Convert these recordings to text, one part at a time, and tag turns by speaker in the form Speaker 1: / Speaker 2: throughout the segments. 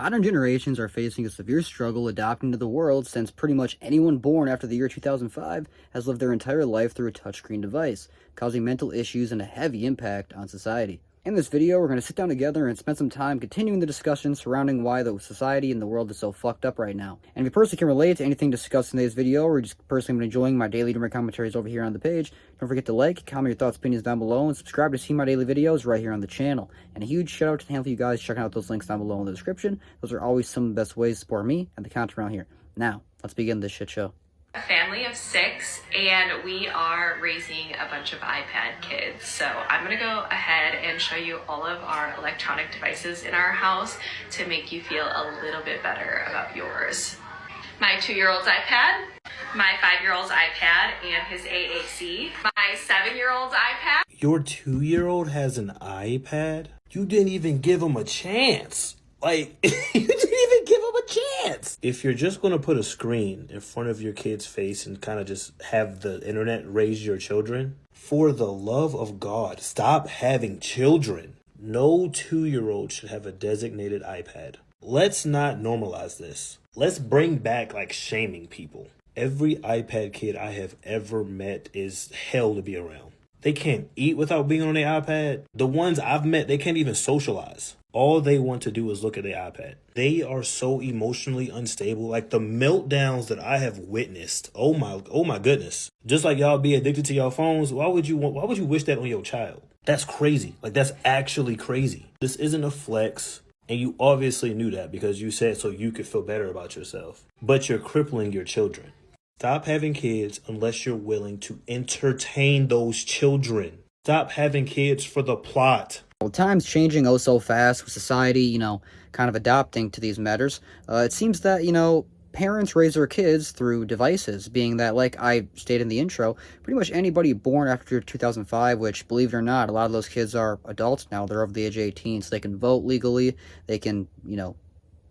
Speaker 1: Modern generations are facing a severe struggle adapting to the world since pretty much anyone born after the year 2005 has lived their entire life through a touchscreen device, causing mental issues and a heavy impact on society. In this video, we're going to sit down together and spend some time continuing the discussion surrounding why the society and the world is so fucked up right now. And if you personally can relate to anything discussed in today's video, or just personally been enjoying my daily different commentaries over here on the page, don't forget to like, comment your thoughts, opinions down below, and subscribe to see my daily videos right here on the channel. And a huge shout out to the handful of you guys checking out those links down below in the description. Those are always some of the best ways to support me and the content around here. Now, let's begin this shit show.
Speaker 2: A family of 6, and we are raising a bunch of iPad kids. So I'm gonna go ahead and show you all of our electronic devices in our house to make you feel a little bit better about yours. My 2-year-old's iPad, my 5-year-old's iPad and his AAC, my 7-year-old's iPad.
Speaker 3: Your 2-year-old has an iPad? You didn't even give him a chance. Like, you didn't even give him a chance. If you're just going to put a screen in front of your kid's face and kind of just have the internet raise your children, for the love of God, stop having children. No 2-year-old should have a designated iPad. Let's not normalize this. Let's bring back, like, shaming people. Every iPad kid I have ever met is hell to be around. They can't eat without being on their iPad. The ones I've met, they can't even socialize. All they want to do is look at their iPad. They are so emotionally unstable. Like the meltdowns that I have witnessed. Oh my goodness. Just like y'all be addicted to your phones, why would you wish that on your child? That's crazy. Like that's actually crazy. This isn't a flex. And you obviously knew that because you said so you could feel better about yourself. But you're crippling your children. Stop having kids unless you're willing to entertain those children. Stop having kids for the plot.
Speaker 1: Well, time's changing oh so fast with society, kind of adapting to these matters. It seems that, parents raise their kids through devices, being that, like I stated in the intro, pretty much anybody born after 2005, which, believe it or not, a lot of those kids are adults now. They're over the age of 18, so they can vote legally. They can,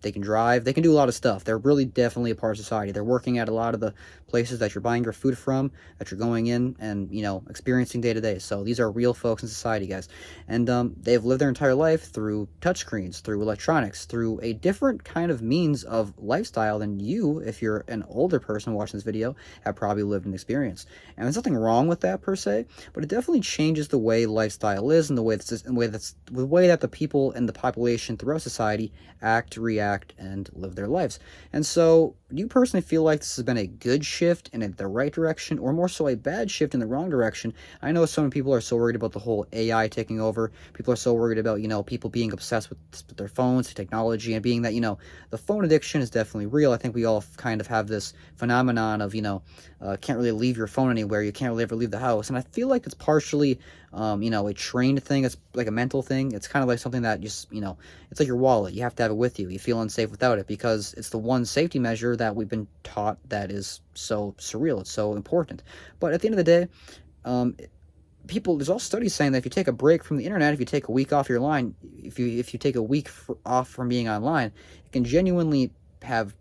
Speaker 1: they can drive. They can do a lot of stuff. They're really definitely a part of society. They're working at a lot of the places that you're buying your food from, that you're going in and, experiencing day to day. So these are real folks in society, guys. And they've lived their entire life through touchscreens, through electronics, through a different kind of means of lifestyle than you, if you're an older person watching this video, have probably lived and experienced. And there's nothing wrong with that per se, but it definitely changes the way lifestyle is and the way that the people and the population throughout society act, react, and live their lives. And so, do you personally feel like this has been a good shift in the right direction, or more so a bad shift in the wrong direction? I know so many people are so worried about the whole AI taking over. People are so worried about, people being obsessed with their phones, technology, and being that, the phone addiction is definitely real. I think we all kind of have this phenomenon of, can't really leave your phone anywhere. You can't really ever leave the house. And I feel like it's partially, a trained thing. It's like a mental thing. It's kind of like something that just, it's like your wallet. You have to have it with you. You feel unsafe without it because it's the one safety measure that we've been taught that is so surreal. It's so important. But at the end of the day, there's all studies saying that if you take a break from the internet, if you take a week off your line, if you take a week off from being online, it can genuinely have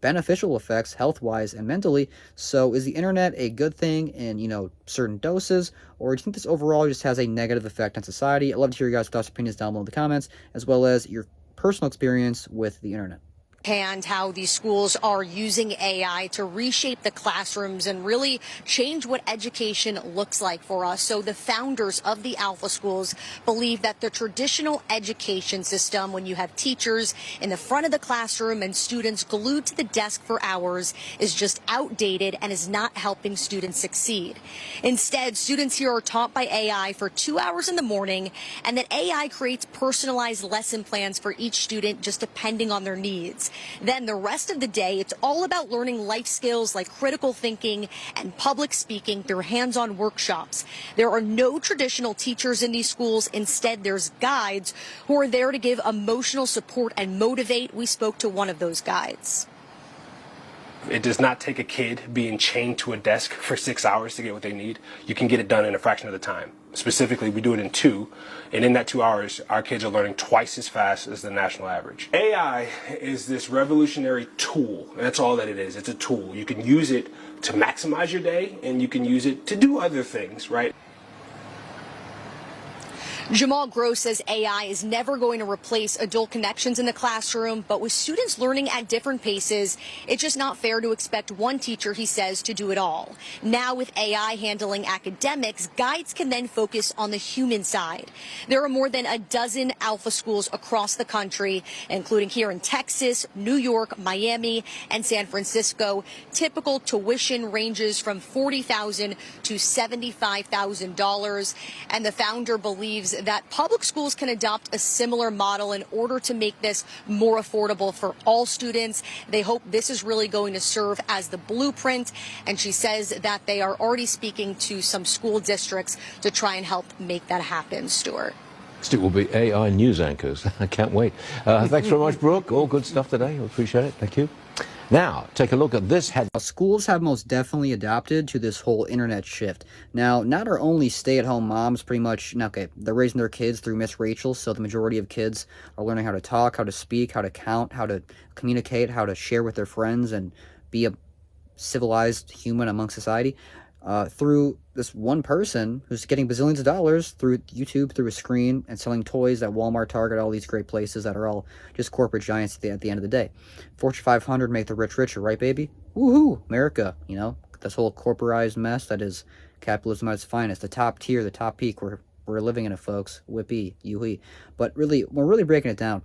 Speaker 1: beneficial effects health-wise and mentally. So is the internet a good thing in, certain doses, or do you think this overall just has a negative effect on society? I'd love to hear your guys' thoughts and opinions down below in the comments, as well as your personal experience with the internet.
Speaker 4: And how these schools are using AI to reshape the classrooms and really change what education looks like for us. So the founders of the Alpha schools believe that the traditional education system, when you have teachers in the front of the classroom and students glued to the desk for hours, is just outdated and is not helping students succeed. Instead, students here are taught by AI for 2 hours in the morning, and that AI creates personalized lesson plans for each student just depending on their needs. Then the rest of the day, it's all about learning life skills like critical thinking and public speaking through hands-on workshops. There are no traditional teachers in these schools. Instead, there's guides who are there to give emotional support and motivate. We spoke to one of those guides.
Speaker 5: It does not take a kid being chained to a desk for 6 hours to get what they need. You can get it done in a fraction of the time. Specifically, we do it in 2, and in that 2 hours, our kids are learning twice as fast as the national average. AI is this revolutionary tool, and that's all that it is. It's a tool. You can use it to maximize your day, and you can use it to do other things, right?
Speaker 4: Jamal Gross says AI is never going to replace adult connections in the classroom, but with students learning at different paces, it's just not fair to expect one teacher, he says, to do it all. Now with AI handling academics, guides can then focus on the human side. There are more than a dozen Alpha schools across the country, including here in Texas, New York, Miami, and San Francisco. Typical tuition ranges from $40,000 to $75,000, and the founder believes that public schools can adopt a similar model in order to make this more affordable for all students. They hope this is really going to serve as the blueprint, and she says that they are already speaking to some school districts to try and help make that happen. Stuart.
Speaker 6: Next it will be AI news anchors. I can't wait. Thanks very much, Brooke. All good stuff today. I appreciate it. Thank you. Now, take a look at this head.
Speaker 1: Schools have most definitely adopted to this whole internet shift. Now, not our only stay-at-home moms pretty much, okay, they're raising their kids through Miss Rachel, so the majority of kids are learning how to talk, how to speak, how to count, how to communicate, how to share with their friends, and be a civilized human among society. Through this one person who's getting bazillions of dollars through YouTube, through a screen, and selling toys at Walmart, Target, all these great places that are all just corporate giants at the end of the day. Fortune 500 make the rich richer, right, baby? Woohoo! America, you know, this whole corporatized mess that is capitalism at its finest. The top tier, the top peak, we're living in it, folks. Whippy, yoo-hee. But really, we're really breaking it down.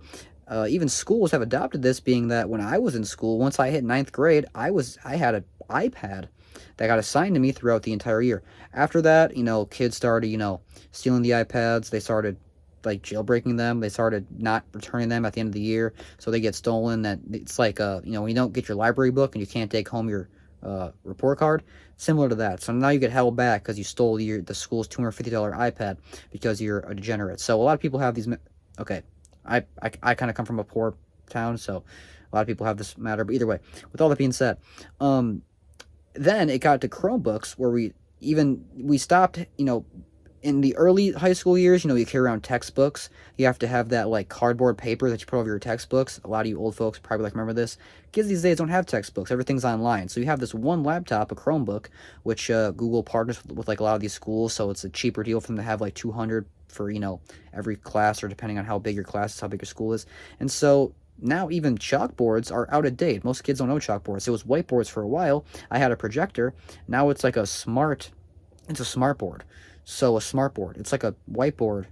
Speaker 1: Even schools have adopted this, being that when I was in school, once I hit 9th grade, I had an iPad that got assigned to me throughout the entire year. After that, you know, kids started, you know, stealing the iPads. They started, like, jailbreaking them. They started not returning them at the end of the year, so they get stolen. That it's like, you know, when you don't get your library book and you can't take home your report card, similar to that. So now you get held back because you stole the school's $250 iPad because you're a degenerate. So a lot of people have these. Okay, I kind of come from a poor town, so a lot of people have this matter. But either way, with all that being said, then it got to Chromebooks where we stopped, you know, in the early high school years, you know, you carry around textbooks. You have to have that, like, cardboard paper that you put over your textbooks. A lot of you old folks probably, like, remember this. Kids these days don't have textbooks. Everything's online. So you have this one laptop, a Chromebook, which Google partners with, like, a lot of these schools. So it's a cheaper deal for them to have, like, 200 for, you know, every class, or depending on how big your class is, how big your school is. And so now even chalkboards are out of date. Most kids don't know chalkboards. It was whiteboards for a while. I had a projector. Now it's like it's a smart board. So a smart board. It's like a whiteboard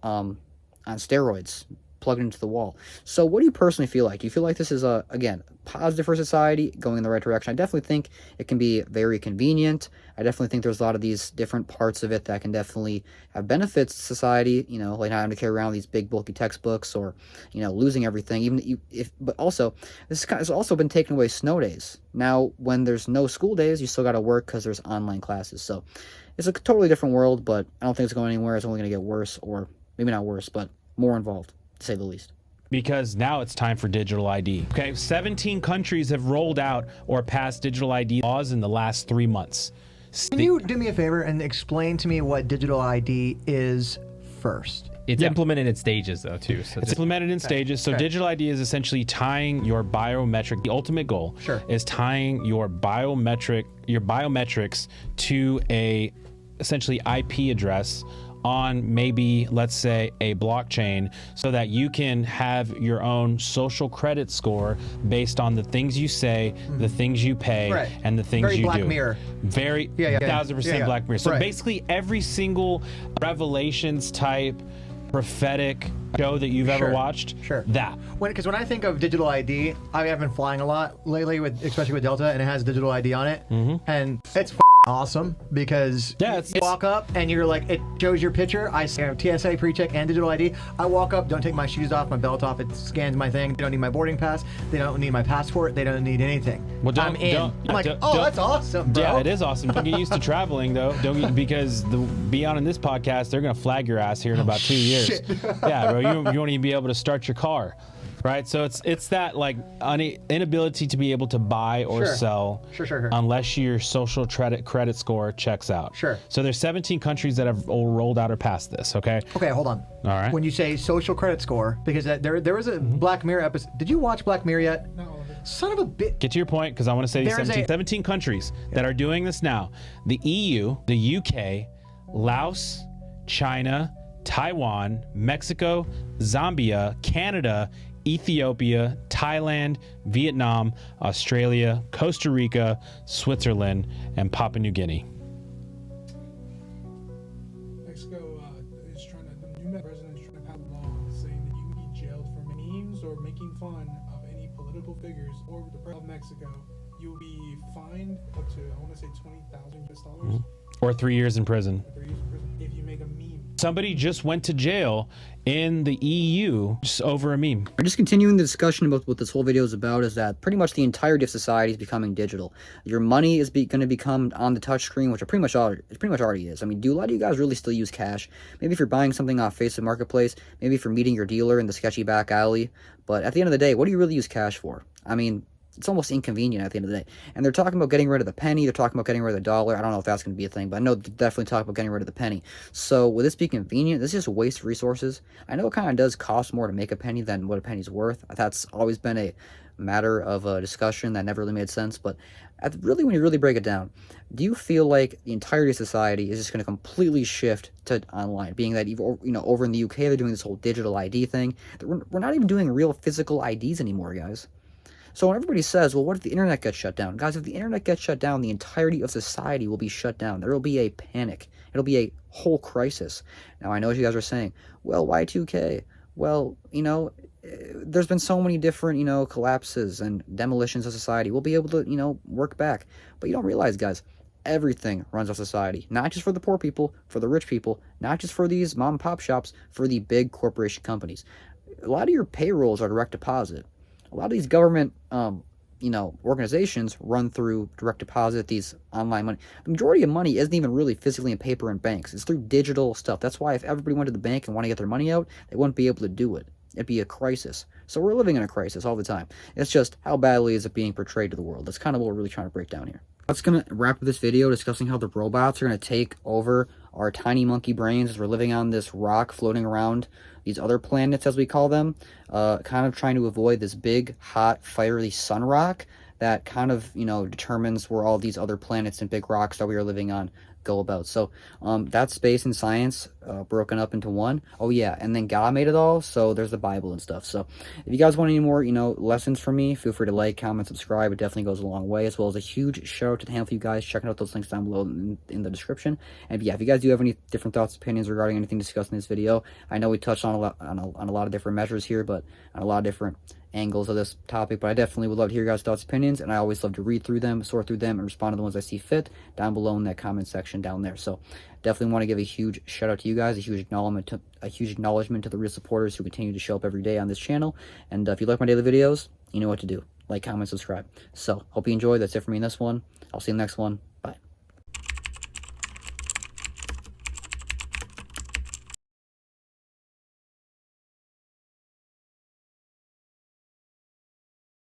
Speaker 1: on steroids plugged into the wall. So what do you personally feel like? Do you feel like this is, again, positive for society, going in the right direction? I definitely think it can be very convenient. I definitely think there's a lot of these different parts of it that can definitely have benefits to society, you know, like not having to carry around these big bulky textbooks, or, you know, losing everything, but also this has also been taken away snow days. Now when there's no school days, you still got to work because there's online classes. So it's a totally different world, but I don't think it's going anywhere. It's only going to get worse, or maybe not worse, but more involved, to say the least.
Speaker 7: Because now it's time for digital ID. Okay, 17 countries have rolled out or passed digital ID laws in the last 3 months.
Speaker 8: Can you do me a favor and explain to me what digital ID is first?
Speaker 9: It's implemented in stages, though, too. So
Speaker 7: it's implemented in stages. So digital ID is essentially tying your biometric. The ultimate goal is tying your biometrics to a essentially IP address on maybe, let's say, a blockchain, so that you can have your own social credit score based on the things you say, the things you pay, and the things you do.
Speaker 8: Black Mirror.
Speaker 7: Very 1000% Black Mirror. So basically every single Revelations type prophetic show that you've ever watched, that.
Speaker 8: Because when I think of digital ID, I have been flying a lot lately, especially with Delta, and it has digital ID on it, and it's awesome because you walk up and you're like, it shows your picture. I say TSA pre-check and digital ID. I walk up, don't take my shoes off, my belt off. It scans my thing. They don't need my boarding pass. They don't need my passport. They don't need anything.
Speaker 7: Well,
Speaker 8: I'm in. I'm like, that's awesome, bro.
Speaker 7: Yeah, it is awesome. Don't get used to traveling, though. Because beyond in this podcast, they're gonna flag your ass here in about 2 years.
Speaker 8: Shit.
Speaker 7: Yeah, bro. You won't even be able to start your car. Right, so it's that, like, inability to be able to buy or sell unless your social credit score checks out. So there's 17 countries that have all rolled out or passed this. Okay,
Speaker 8: hold on.
Speaker 7: All right.
Speaker 8: When you say social credit score, because there was a Black Mirror episode. Did you watch Black Mirror yet? No. Son of a bitch.
Speaker 7: Get to your point, because I want to say 17 countries that are doing this now. The EU, the UK, Laos, China, Taiwan, Mexico, Zambia, Canada, Ethiopia, Thailand, Vietnam, Australia, Costa Rica, Switzerland, and Papua New Guinea.
Speaker 10: Mexico is trying to, the new president is trying to pass a law saying that you can be jailed for memes or making fun of any political figures or the president of Mexico. You'll be fined up to, I want to say, $20,000
Speaker 7: Or 3 years in prison.
Speaker 10: If you make a meme.
Speaker 7: Somebody just went to jail in the EU just over a meme.
Speaker 1: We're just continuing the discussion about what this whole video is about, is that pretty much the entirety of society is becoming digital. Your money is going to become on the touchscreen, which it pretty much already is. I mean, do a lot of you guys really still use cash? Maybe if you're buying something off Facebook Marketplace, maybe if you're meeting your dealer in the sketchy back alley. But at the end of the day, what do you really use cash for? I mean, it's almost inconvenient at the end of the day. And they're talking about getting rid of the penny. They're talking about getting rid of the dollar. I don't know if that's going to be a thing, but I know they're definitely talking about getting rid of the penny. So will this be convenient? This is just waste resources. I know it kind of does cost more to make a penny than what a penny's worth. That's always been a matter of a discussion that never really made sense. But really, when you really break it down, do you feel like the entirety of society is just going to completely shift to online? Being that, over in the UK, they're doing this whole digital ID thing. We're not even doing real physical IDs anymore, guys. So when everybody says, well, what if the internet gets shut down? Guys, if the internet gets shut down, the entirety of society will be shut down. There will be a panic. It'll be a whole crisis. Now, I know what you guys are saying. Well, Y2K? Well, there's been so many different, collapses and demolitions of society. We'll be able to, work back. But you don't realize, guys, everything runs off society. Not just for the poor people, for the rich people, not just for these mom and pop shops, for the big corporation companies. A lot of your payrolls are direct deposit. A lot of these government, organizations run through direct deposit, these online money. The majority of money isn't even really physically in paper in banks. It's through digital stuff. That's why if everybody went to the bank and want to get their money out, they wouldn't be able to do it. It'd be a crisis. So we're living in a crisis all the time. It's just how badly is it being portrayed to the world. That's kind of what we're really trying to break down here. That's going to wrap up this video discussing how the robots are going to take over our tiny monkey brains as we're living on this rock floating around these other planets, as we call them, kind of trying to avoid this big, hot, fiery sun rock that kind of, determines where all these other planets and big rocks that we are living on go about. So that's space and science broken up into one. Oh yeah, and then God made it all, so there's the Bible and stuff. So if you guys want any more lessons from me, feel free to like, comment, subscribe. It definitely goes a long way, as well as a huge shout out to the handful of you guys checking out those links down below in the description. And yeah, if you guys do have any different thoughts, opinions regarding anything discussed in this video, I know we touched on a lot of different measures here, but on a lot of different angles of this topic, but I definitely would love to hear your guys' thoughts, opinions, and I always love to read through them, sort through them, and respond to the ones I see fit down below in that comment section down there. So definitely want to give a huge shout out to you guys, a huge acknowledgement to the real supporters who continue to show up every day on this channel. And if you like my daily videos, you know what to do. Like, comment, subscribe. So hope you enjoyed. That's it for me in this one. I'll see you in the next one. Bye.